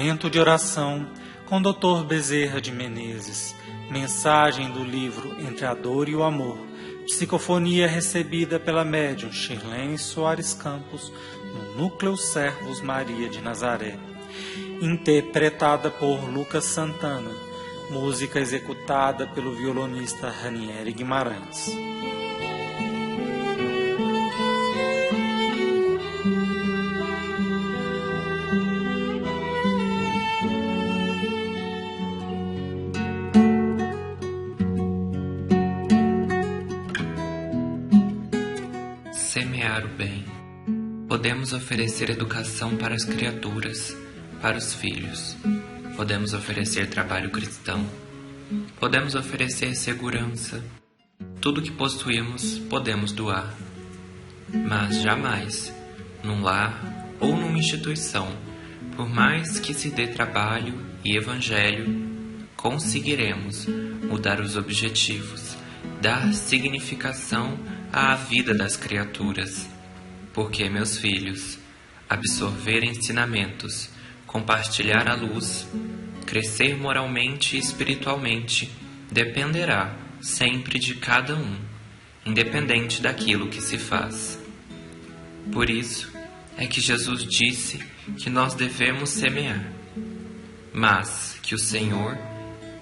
Momento de oração com Dr. Bezerra de Menezes. Mensagem do livro Entre a Dor e o Amor. Psicofonia recebida pela médium Shirlene Soares Campos no Núcleo Servos Maria de Nazaré. Interpretada por Lucas Santana. Música executada pelo violonista Ranieri Guimarães. Semear o bem. Podemos oferecer educação para as criaturas, para os filhos. Podemos oferecer trabalho cristão. Podemos oferecer segurança. Tudo que possuímos podemos doar. Mas jamais, num lar ou numa instituição, por mais que se dê trabalho e evangelho, conseguiremos mudar os objetivos, dar significação à vida das criaturas. Porque, meus filhos, absorver ensinamentos, compartilhar a luz, crescer moralmente e espiritualmente, dependerá sempre de cada um, independente daquilo que se faz. Por isso é que Jesus disse que nós devemos semear, mas que o Senhor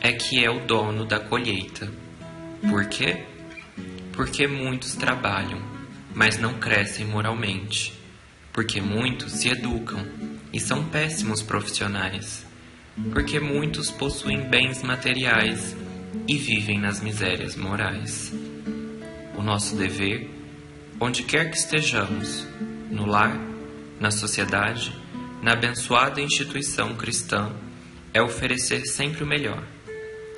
é que é o dono da colheita. Por quê? Porque muitos trabalham, mas não crescem moralmente. Porque muitos se educam e são péssimos profissionais. Porque muitos possuem bens materiais e vivem nas misérias morais. O nosso dever, onde quer que estejamos, no lar, na sociedade, na abençoada instituição cristã, é oferecer sempre o melhor,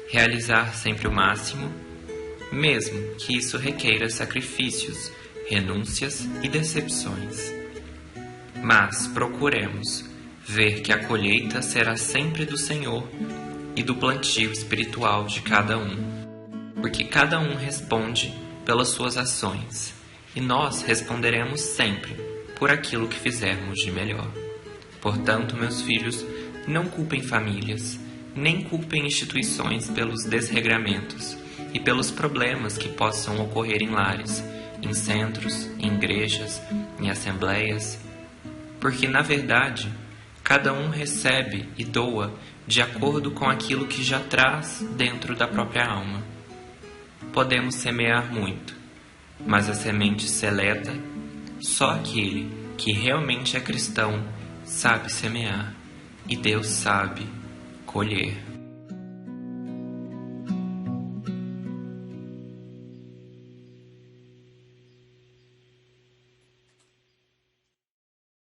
realizar sempre o máximo, mesmo que isso requeira sacrifícios, renúncias e decepções. Mas procuremos ver que a colheita será sempre do Senhor e do plantio espiritual de cada um, porque cada um responde pelas suas ações, e nós responderemos sempre por aquilo que fizermos de melhor. Portanto, meus filhos, não culpem famílias, nem culpem instituições pelos desregramentos e pelos problemas que possam ocorrer em lares, em centros, em igrejas, em assembleias, porque, na verdade, cada um recebe e doa de acordo com aquilo que já traz dentro da própria alma. Podemos semear muito, mas a semente seleta, só aquele que realmente é cristão sabe semear, e Deus sabe colher.